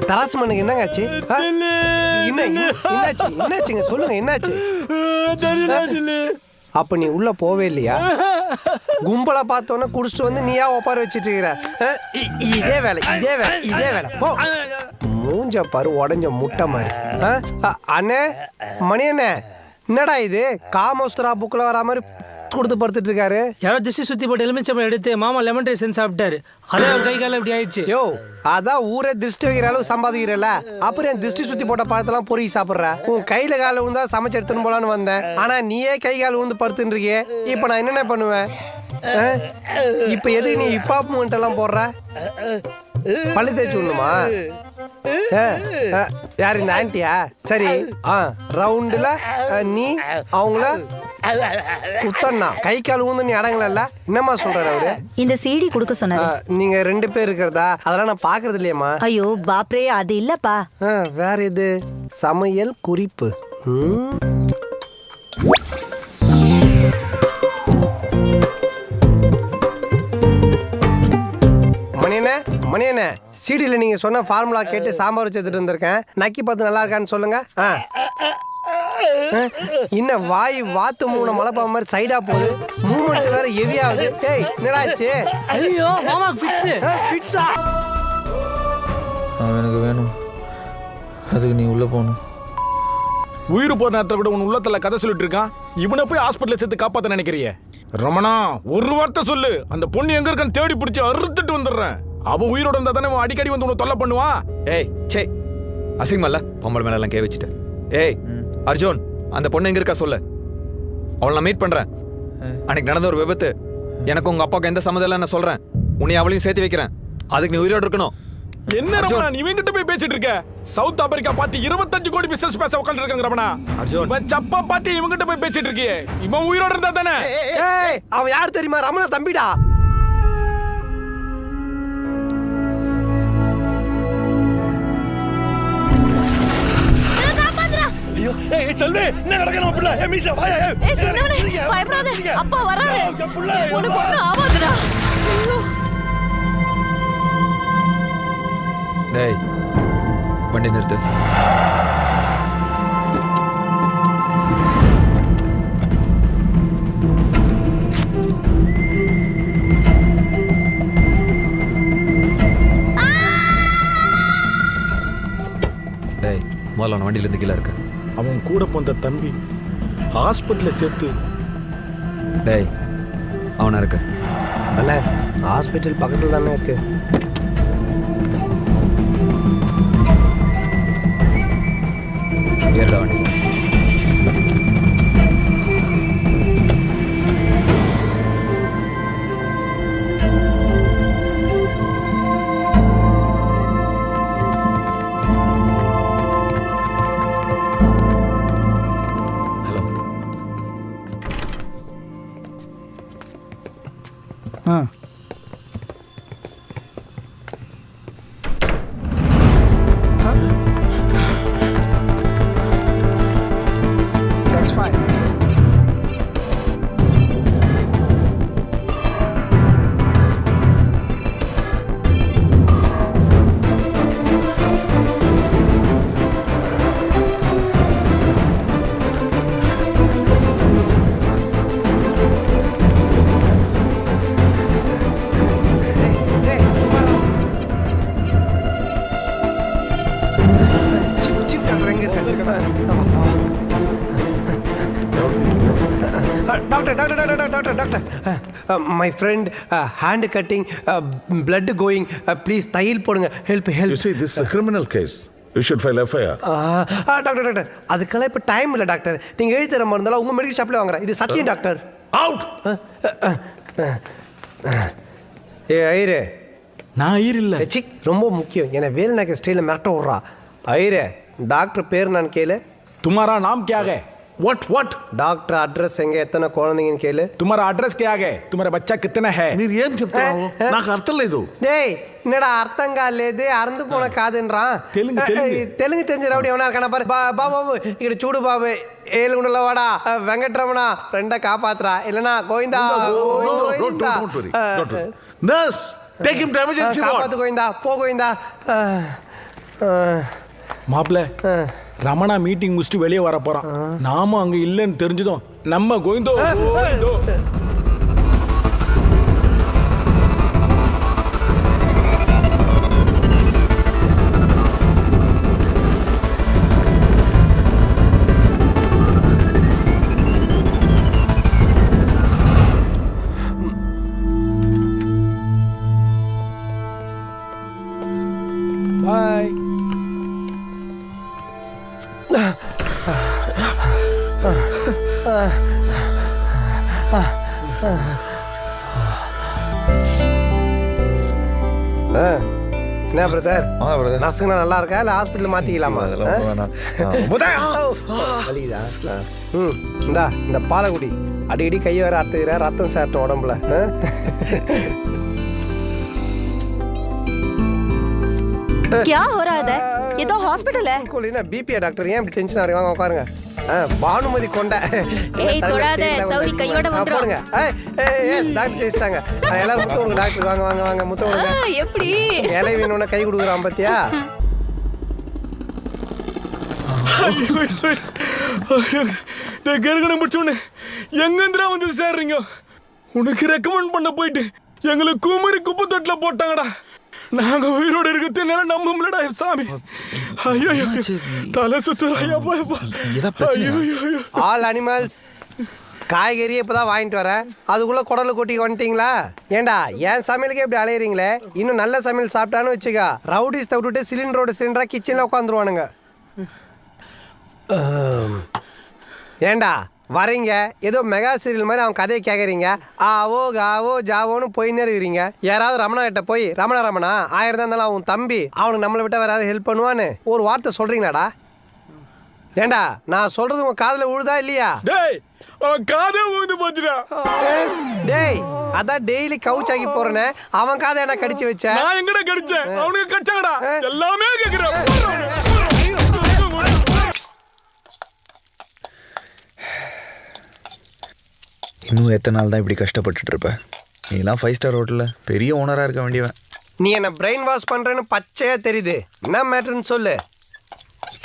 தராசு மண்ணுக்கு என்னங்க ஆச்சு? என்னாச்சுங்க சொல்லுங்க, என்னாச்சு? அப்ப நீ உள்ள போவே இல்லையா? கும்பலா பார்த்தோன்னா குடிச்சிட்டு வந்து நீயா ஒப்பார வச்சிட்டு இருக்கிற. இதே வேலை போ. மூஞ்ச பாரு, உடஞ்ச முட்டை மாதிரி. அண்ணே, மணி அண்ணே, என்னடா இது காமோஸ்தரா புக்கில் வர மாதிரி கொடுத்து படுத்துட்டு இருக்காரு? யாரோ திஷ்டி சுத்தி போட்டு எலுமிச்சம்பழம் எடுத்து மாமா லெமன் ரைஸ் செஞ்சு சாப்பிட்டாரு. அதே ஒரு கை காலம் இப்படி ஆயிடுச்சு. யோ, அதான் ஊரே திருஷ்டி வைக்கிற அளவு சம்பாதிக்கிறல, அப்புறம் என் திருஷ்டி சுத்தி போட்ட பழத்தெல்லாம் பொறுக்கி சாப்பிட்ற. உன் கையில கால விழுந்தா சமைச்சு எடுத்துன்னு போலான்னு வந்தேன். ஆனா நீயே கை கால் விழுந்து படுத்துட்டு இருக்கியே, இப்ப நான் என்னென்ன பண்ணுவேன்? இப்ப எதுக்கு நீ ஹிப்ஹாப் மூமெண்ட் எல்லாம் போடுற? பள்ளி தேய்ச்சி விடணுமா? யார் இந்த ஆன்ட்டியா? சரி, ரவுண்டுல நீ அவங்கள குத்தண்ணா கை கால் ஊந்து நீ அடங்கல. என்னம்மா சொல்றாரு அவரு? இந்த சிடி கொடுக்க சொன்னாரு. நீங்க 2 பேர் இருக்கிறதா? அதெல்லாம் நான் பாக்குறது இல்லையம்மா. ஐயோ பாப்ரே, அது இல்லப்பா. வேற எது? சமையல் குறிப்பு. மணியண்ணே, சிடியில் நீங்க சொன்ன ஃபார்முலா கேட்டு சாம்பார் வச்சு எடுத்துட்டு வந்திருக்கேன். நக்கி பார்த்து நல்லா இருக்கான்னு சொல்லுங்க. இன்னும் வாய் வாத்து மூணு மலைப்பா மாதிரி சைடா போகுது. மூமெண்ட் வேற ஹெவியாகுது. டேய், என்னடாச்சு? ஐயோ மாமா ஃபிட்ஸா? எனக்கு வேணும், அதுக்கு நீ உள்ள போகணும். உயிர் போற நேரத்தில் கூட உன் உள்ளத்துல கதை சொல்லிட்டு இருக்கான். இவனை போய் ஹாஸ்பிட்டல் சேர்த்து காப்பாத்த நினைக்கிறிய? ரமணா, ஒரு வார்த்தை சொல்லு, அந்த பொண்ணு எங்க இருக்கான்னு தேடி பிடிச்சி அறுத்துட்டு வந்துடுறேன். அவ உயிரோட இருந்தா தானே அடிக்கடி வந்து உன்னை தொல்லை பண்ணுவான். ஏய் சே, அசிங்கமல்ல பொம்பளை மேல எல்லாம் கே வச்சுட்டேன். ஏய் அர்ஜுன், அந்த பொண்ணு எங்க இருக்கா சொல்லு, அவளை நான் மீட் பண்றேன். அன்னைக்கு நடந்த ஒரு விபத்து, எனக்கு உங்க அப்பாவுக்கு எந்த சம்மதம் இல்லை நான் சொல்றேன். உன்னை அவளையும் சேர்த்து வைக்கிறேன். அதுக்கு நீ உயிரோடு இருக்கணும். என்ன ரமணா இவங்கிட்ட போய் பேசிட்டு இருக்க? சவுத் ஆப்பிரிக்கா பார்ட்டி 25 கோடி பிசினஸ் பேச உட்கார்ந்து இருக்காங்க ரமணா. அர்ஜுன், இவன் சப்பா பார்ட்டி இவங்கிட்ட போய் பேசிட்டு இருக்கியே, இவன் உயிரோட இருந்தா தானே? அவன் யார் தெரியுமா? ரமணா தம்பிடா. செல்வி, என்ன நடக்குது நம்ம பிள்ளை? மீசா வாயா. சின்னவனே பயப்படாத, அப்பா வராரு. உனக்கு ஒண்ணும் ஆகாதுடா. டேய் வண்டி நிறுத்து. டேய் முதல்ல நான் வண்டியில இருந்து கீழே இருக்க. அவன் கூட போந்த தம்பி ஹாஸ்பிட்டல்ல சேர்த்து. டேய் அவனா இருக்க? அண்ணே, ஹாஸ்பிட்டல் பக்கத்துல தானே இருக்கு. ஏறடா வண்டி. Hello. My friend, hand cutting, blood going, please தையல் போடுங்க. Help. You see, this is a criminal case. You should file FIR. Doctor, அதுக்கெல்லாம் இப்போ டைம் இல்லை டாக்டர். நீங்கள் எழுதி தர மருந்தாலும் உங்கள் மெடிக்கல் ஷாப்பில் வாங்குறேன். இது சத்தியம் டாக்டர். Out. ஐயரே, நான் ஐயர் இல்ல. ரொம்ப முக்கியம். என்னை வேலு நாயக்கர் ஸ்டைலில் மிரட்ட விட்றா. ஐயரே, டாக்டர் பேர் நான் கேளு. तुम्हारा नाम क्या है? What? డాక్టర్ అడ్రస్ ఎంగ ఎత్తన కోణందిని కేలు. तुम्हारा एड्रेस क्या है? तुम्हारा बच्चा कितना है? మీరు ఏం చెప్తావు? నాకు అర్థం లేదు. டேய், என்னடா அர்த்தம் காலேது அறந்து போன காதுன்றா. தெலுங்கு தெரிஞ்ச ரவுடி எவனா இருக்கானா பாரு. బాబు ఇక్కడ చూడు బాబు, ఏలుగుండలో వాడా వెంకటరమణ ఫ్రెండ్ కాపాత్రా, இல்லனா Govinda. Nurse, Take him to emergency ward. காப்பாத்து கோவிந்தா, போ கோவிந்தா. மாப்பிள்ள ரமணா மீட்டிங் முடிச்சுட்டு வெளியே வர போறான். நாம அங்க இல்லைன்னு தெரிஞ்சதும் நம்ம கோவிந்தோ கோவிந்தோ. பாய். என்ன பிரதர், நர்ஸுங்கண்ணா நல்லா இருக்கா இல்லை ஹாஸ்பிட்டல் மாற்றிக்கலாமா? வலிதா? இந்தா இந்த பாலகுடி அடிக்கடி கையை வேற அறுத்துக்கிற, ரத்தம் சேரட்டும் உடம்புல. क्या हो रहा है? ये तो हॉस्पिटल है. பிபியா டாக்டர், ஏன் இப்படி டென்ஷன் ஆகிறீங்க? வாங்க உட்காருங்க. பானுமதி கொண்ட ஏய் தொடாத, சௌரி கையோட வந்துரும். போடுங்க. டாக்டர் பேசிட்டாங்க. எல்லாரும் முத்த கொடுங்க டாக்டர். வாங்க வாங்க வாங்க முத்த கொடுங்க. எப்படி இலை வேணும்னா கை கொடுக்குறான் பாத்தியா? கருகணம் பிடிச்சோன்னு எங்கேந்திரா வந்து சேர்றீங்க? உனக்கு ரெக்கமெண்ட் பண்ண போயிட்டு எங்களை குமரி குப்பை தொட்டில் போட்டாங்கடா. நாங்க உயிரோடு இருக்கிறது என்னால நம்ப முடியலடா சாமி. ஐயோ தலை சுத்துறாயா. ஆல் அனிமல்ஸ் காய்கறி இப்பதான் வாங்கிட்டு வரேன், அதுக்குள்ள குடலை கொட்டி வந்துட்டீங்களா? ஏண்டா என் சமையலுக்கே இப்படி அலையிறீங்களே? இன்னும் நல்ல சமையல் சாப்பிட்டான்னு வச்சுக்கா, ரவுடிஸ் தவிட்டு சிலிண்டரோட சிலிண்டரா கிச்சன்ல உட்காந்துருவானுங்க. ஏண்டா வரீங்க ஏதோ மெகா சீரியல் மாதிரி அவன் கதையை கேட்குறீங்க, ஆவோ காவோ ஜாவோன்னு போயின்னே இருக்கிறீங்க. யாராவது ரமணா கிட்ட போய் ரமணா 1000 தான் இருந்தாலும் அவன் தம்பி, அவனுக்கு நம்மளை விட்டால் வேற யாரும் ஹெல்ப் பண்ணுவான்னு ஒரு வார்த்தை சொல்றீங்களாடா? ஏண்டா நான் சொல்றது உங்க காதுல விழுதா இல்லையா? டேய் அவன் காதே ஊந்து போச்சுடா. டேய் அதான் டெய்லி கவுச் ஆகி போறேன்னு அவன் காதை என்ன கடிச்சு வச்ச? நான் எங்கடா கடிச்சேன்? அவனுக்கு கடிச்சாங்கடா. எல்லாமே கேக்குறேன். இன்னும் எத்தனை நாள் தான் இப்படி கஷ்டப்பட்டுட்டு இருப்ப? நீலாம் 5 ஸ்டார் ஹோட்டலில் பெரிய ஓனராக இருக்க வேண்டியவன். நீ என்ன பிரெயின் வாஷ் பண்றேன்னு பச்சையா தெரியுது. என்ன மேட்டர்னு சொல்லு.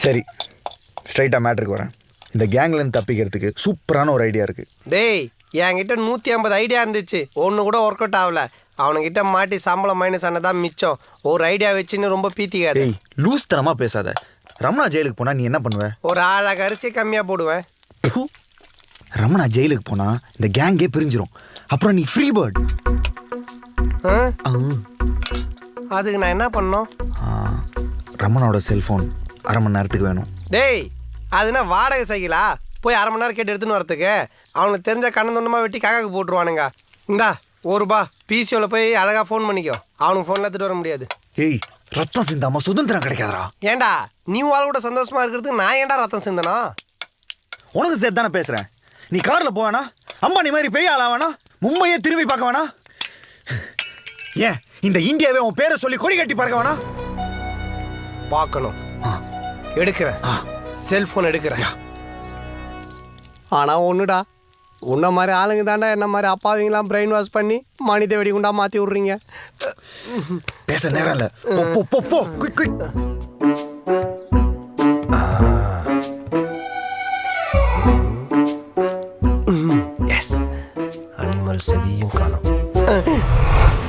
சரி ஸ்ட்ரைட்டாக மேட்ருக்கு வரேன். இந்த கேங்லேருந்து தப்பிக்கிறதுக்கு சூப்பரான ஒரு ஐடியா இருக்குது. டேய் என்கிட்ட 150 ஐடியா இருந்துச்சு, ஒன்று கூட ஒர்க் அவுட் ஆகல. அவனுக்கிட்ட மாட்டி சம்பளம் மைனஸ் ஆனதான் மிச்சம். ஒரு ஐடியா வச்சுன்னு ரொம்ப பீத்திக்காது. டேய் லூஸ் தனமாக பேசாத. ரமணா ஜெயிலுக்கு போனால் நீ என்ன பண்ணுவ? ஒரு அழகு அரிசி கம்மியாக போடுவேன். ரமணா ஜெயிலுக்கு போனால் இந்த கேங்கே பிரிஞ்சிரும். அப்புறம் நீ ஃப்ரீ பேர்ட். அதுக்கு நான் என்ன பண்ணோம்? ரமணோட செல்ஃபோன் 1/2 மணி நேரத்துக்கு வேணும். டேய் அதுனா வாடகை சைக்கிளா? போய் 1/2 மணி நேரம் கேட்டு எடுத்துன்னு வரத்துக்கு அவனுக்கு தெரிஞ்ச கண்ணந்தொண்டமாக வெட்டி காக்காக்கு போட்டுருவானுங்க. இந்தா ₹1 பிசிஓவில் போய் அழகாக ஃபோன் பண்ணிக்கோ. அவனுக்கு ஃபோனில் எடுத்துகிட்டு வர முடியாது. ஏய் ரத்தம் சிந்தாம சுதந்திரம் கிடைக்காதரா. ஏண்டா நீ வாழ் கூட சந்தோஷமா இருக்கிறதுக்கு நான் ஏன்டா ரத்தம் சிந்தனா? உனக்கு சேர்த்து தானே பேசுகிறேன். நீ காரில் போவேனா? அம்பானி மாதிரி பெரிய ஆளா வேணா? மும்பையே திரும்பி பார்க்க வேணா? ஏன் இந்த இந்தியாவே உன் பேரை சொல்லி கொடி கட்டி பார்க்க வேணா? பார்க்கணும். எடுக்கிறேன், செல்ஃபோன் எடுக்கிறேன். ஆனால் ஒன்றுடா, உன்ன மாதிரி ஆளுங்க தாண்டா என்ன மாதிரி அப்பாவிங்களாம் பிரெயின் வாஷ் பண்ணி மனித வெடிகுண்டா மாற்றி விட்றீங்க. பேச நேரம் இல்லை. போ போ போ குயிக் குயிக். எஸ் அனிமல் சதியும் காணும்.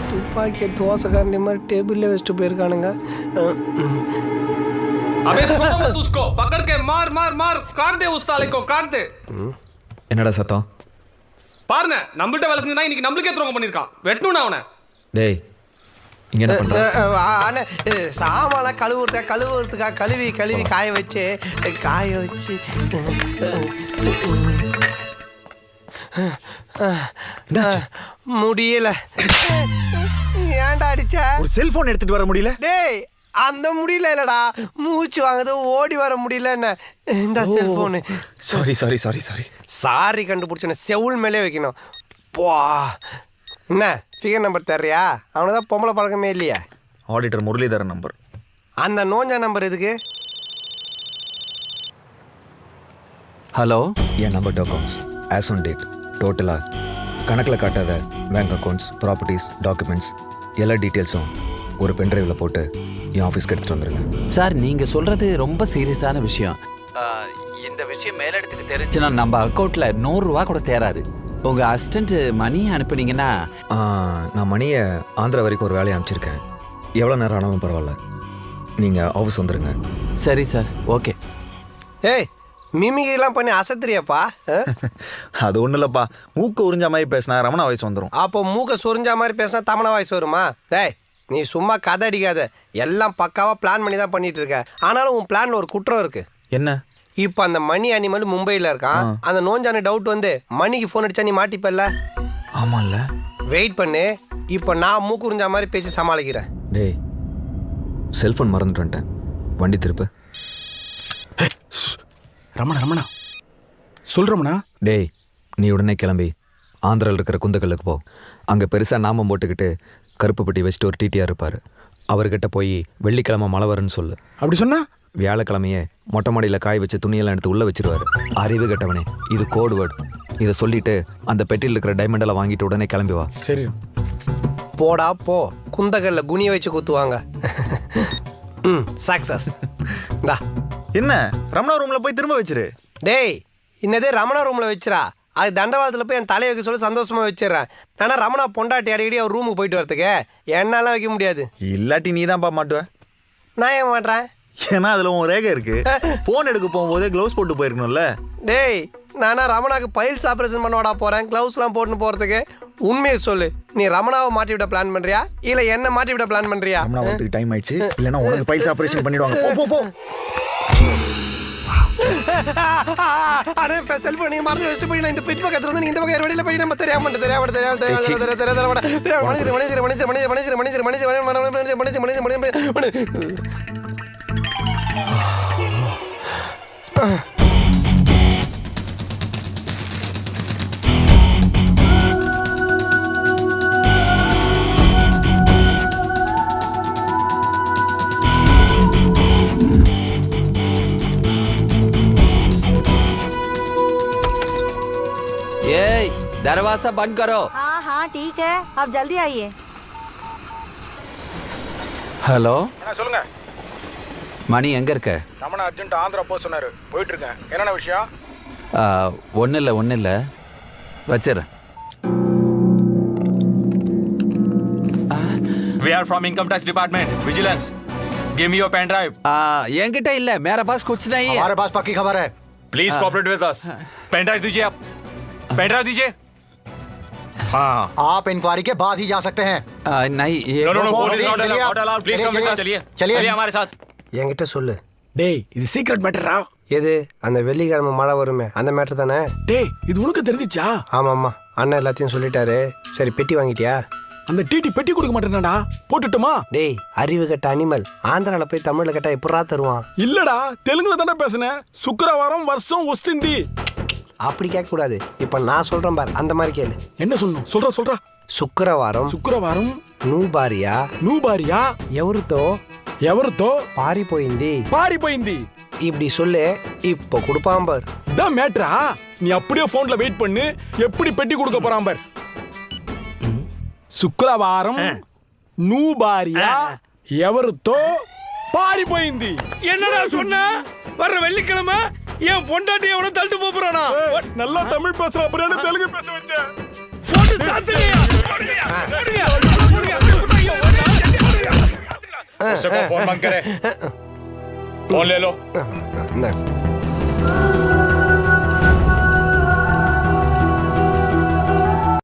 துப்பாக்கிய தோசைக்காரன் மாதிரி டேபிள்ல வச்சுட்டு போயிருக்கானுங்க. என்னடா சத்தம்? பாருங்க நம்மள்ட்ட வேலை செஞ்சா இன்னைக்கு நம்மளுக்கே துரோகம் பண்ணிருக்கான். வெட்டணும் அவனை. டேய் இங்க என்ன பண்ற? சாமான் கழுவுறதுக்கா கழுவி காய வச்சு முடியல. ஏன்டா அடிச்ச? ஒரு செல்போன் எடுத்துட்டு வர முடியல. டேய் அந்த முடியல இல்லடா, மூச்சு வாங்குது, ஓடி வர முடியல. என்ன இந்த செல்போனு? சாரி கண்டுபிடிச்ச செவுள் மேலே வைக்கணும். போ என்ன ஃபிகர் நம்பர் தர்றியா? அவனுக்கு தான் பொம்பளை பழக்கமே இல்லையா? Auditor Muralitharan number. அந்த நோஞ்சா நம்பர் எதுக்கு? ஹலோ, என் number accounts as on date டோட்டலாக கணக்கில் காட்டாத பேங்க் அக்கௌண்ட்ஸ், ப்ராப்பர்ட்டிஸ், டாக்குமெண்ட்ஸ் எல்லா டீட்டெயில்ஸும் ஒரு பென்ட்ரைவில் போட்டு என் ஆஃபீஸ்க்கு எடுத்துகிட்டு வந்துடுங்க. சார் நீங்க சொல்றது ரொம்ப சீரியஸான விஷயம். இந்த விஷயம் மேலிடத்துக்கு தெரிஞ்சுன்னா நம்ம அக்கௌண்ட்ல 100 ரூபா கூட தேராது. உங்க அசிஸ்டன்ட் மணி அனுப்புனீங்கன்னா நான் மணியை ஆந்திரா வரைக்கும் ஒரு வேலையை அனுப்பிச்சிருக்கேன். எவ்வளோ நேரம் ஆனாலும் பரவாயில்ல, நீங்கள் ஆஃபீஸ் வந்துடுங்க. சரி சார், ஓகே. ஏய் மிமிகிரிலாம் பண்ணி அசத்துறியப்பா. அது ஒன்றும் இல்லைப்பா, மூக்கு உறிஞ்ச மாதிரி பேசினா ரமணா வயசு வந்துடும். அப்போ மூக்க சொரிஞ்சா மாதிரி பேசினா தமிழ வாய்ஸ் வருமா? டேய் நீ சும்மா கதை அடிக்காத, எல்லாம் பக்காவாக பிளான் பண்ணி தான் பண்ணிட்டு இருக்க. ஆனாலும் உன் பிளான்ல ஒரு குற்றம் இருக்கு. என்ன? இப்போ அந்த மணி அனிமல் மும்பையில் இருக்கான். அந்த நோஞ்சான டவுட் வந்து மணிக்கு ஃபோன் அடிச்சா நீ மாட்டிப்பல்ல? ஆமாம்ல. வெயிட் பண்ணு, இப்போ நான் மூக்கு உறிஞ்சா மாதிரி பேசி சமாளிக்கிறேன். டேய் செல்ஃபோன் மறந்துட்டு வந்துட்டேன், வண்டி திருப்பு. ரமணா சொல் ரமணா. டேய் நீ உடனே கிளம்பி ஆந்திராவில் இருக்கிற குந்தக்கல்லுக்கு போ. அங்கே பெருசாக நாமம் போட்டுக்கிட்டு கருப்பு பெட்டி வச்சுட்டு ஒரு டிடிஆர் இருப்பார். அவர்கிட்ட போய் வெள்ளிக்கிழமை மழை வரும்னு சொல்லு. அப்படி சொன்னா வியாழக்கிழமையே மொட்டை மாடியில் காய் வச்சு துணியெல்லாம் எடுத்து உள்ளே வச்சிருவாரு. அறிவு கெட்டவனே, இது கோட் வேர்டு. இதை சொல்லிட்டு அந்த பெட்டியில் இருக்கிற டைமண்டெல்லாம் வாங்கிட்டு உடனே கிளம்பி வா. சரி. போடா போ, குந்தகல்ல குனிய வச்சு குத்துவாங்க. சக்சஸ். டா என்ன ரமணா ரூம்ல போய் திரும்ப வச்சிரு. டேய் இன்னதே ரமணா ரூம்ல வச்சிரா, அது தண்டவாளத்தில் போய் என் தலையை வைக்க சொல்லி சந்தோஷமா வச்சிடறேன். நானா ரமணா பொண்டாட்டி அடிக்கடி அவர் ரூமுக்கு போயிட்டு வரதுக்கு என்னாலாம் வைக்க முடியாது. இல்லாட்டி நீ தான்ப்பா மாட்டுவ. நான் ஏன் மாட்டேன்? ஏன்னா அதுல உன் ரேகை இருக்கு. போன் எடுக்க போகும்போதே க்ளவுஸ் போட்டு போயிருக்கணும்ல. டேய் நானா ரமணாக்கு பைல்ஸ் ஆப்ரேஷன் பண்ணோடா போறேன் க்ளவுஸ்லாம் போட்டுன்னு போறதுக்கு. உண்மையை சொல்லு, நீ ரமணாவை மாட்டி விட பிளான் பண்றியா இல்ல என்ன மாட்டி விட பிளான் பண்றியா? ரமணா வரதுக்கு டைம் ஆயிடுச்சு, இல்லைன்னா உனக்கு பைல்ஸ் ஆபரேஷன் பண்ணிடுவாங்க. போ போ போ. அடே செல்போன் நீங்க மறந்து வச்சுட்டு போய் நான் இந்த பெட்டி பக்கத்துல வந்து நீ இந்த பக்கம் வெளியில போய் நம்ம தெரியாம दरवाजा बंद करो. हाँ हाँ ठीक है, आप जल्दी आइए. ஹலோ சொல்லுங்க. மணி எங்க இருக்க? ரமணா அர்ஜென்ட் ஆந்திரா போக சொன்னாரு, போயிட்டு இருக்கேன். என்னென்ன விஷயம்? ஒன்றும் இல்லை வச்சிடுறேன். We are from Income Tax Department, Vigilance. Give me your pen drive. என்கிட்ட இல்லை, मेरे पास कुछ नहीं है. हमारे पास पक्की खबर है. Please cooperate with us. Pen drive दीजिए आप. पेन ड्राइव दीजिए. हाँ. आप इंक्वायरी के बाद ही जा सकते हैं. नहीं ये No, phone is not allowed. Please come with us. चलिए हमारे साथ. என்கிட்ட சொல்லு. டேய் இது சீக்ரெட் மேட்டரா? எது? அந்த வெள்ளிக்கிழமை மழை வருமே அந்த மேட்டர் தானே? டேய் இது உனக்கு தெரிஞ்சிச்சா? ஆமாம்மா, அண்ணன் எல்லாத்தையும் சொல்லிட்டாரு. சரி பெட்டி வாங்கிட்டியா? அந்த டிடி பெட்டி கொடுக்க மாட்டேனாடா, போட்டுட்டுமா? டேய் அறிவு கட்ட அனிமல், ஆந்திரால போய் தமிழ்ல கேட்டா எப்படா தருவான்? இல்லடா தெலுங்குல தானே பேசுனேன். சுக்கிரவாரம் வருஷம் ஒஸ்திந்தி. அப்படி கேட்க கூடாது, இப்ப நான் சொல்றேன் பார், அந்த மாதிரி கேளு. என்ன சொல்லணும்? சொல்றா. శుక్రవారం నువ్వు భార్య ఎవరితో పారిపోయింది இப்படி சொல்லு. இப்போ கொடுப்பான் பார். இதான் மேட்ரா? நீ அப்படியே போன்ல வெயிட் பண்ணு, எப்படி பெட்டி கொடுக்க போறான் பார். శుక్రవారం నువ్వు భార్య ఎవరితో పారిపోయింది. என்னடா சொன்ன? வர்ற வெள்ளிக்கிழமை என் பொண்டாட்டி எவனோ தள்ளிட்டு போறானா? நல்லா தமிழ் பேசுற, அப்புறம் தெலுங்கு பேச வச்ச. போட்டு சாத்துறியா? उससे को फोन बंद करे. फोन ले लो. Nice.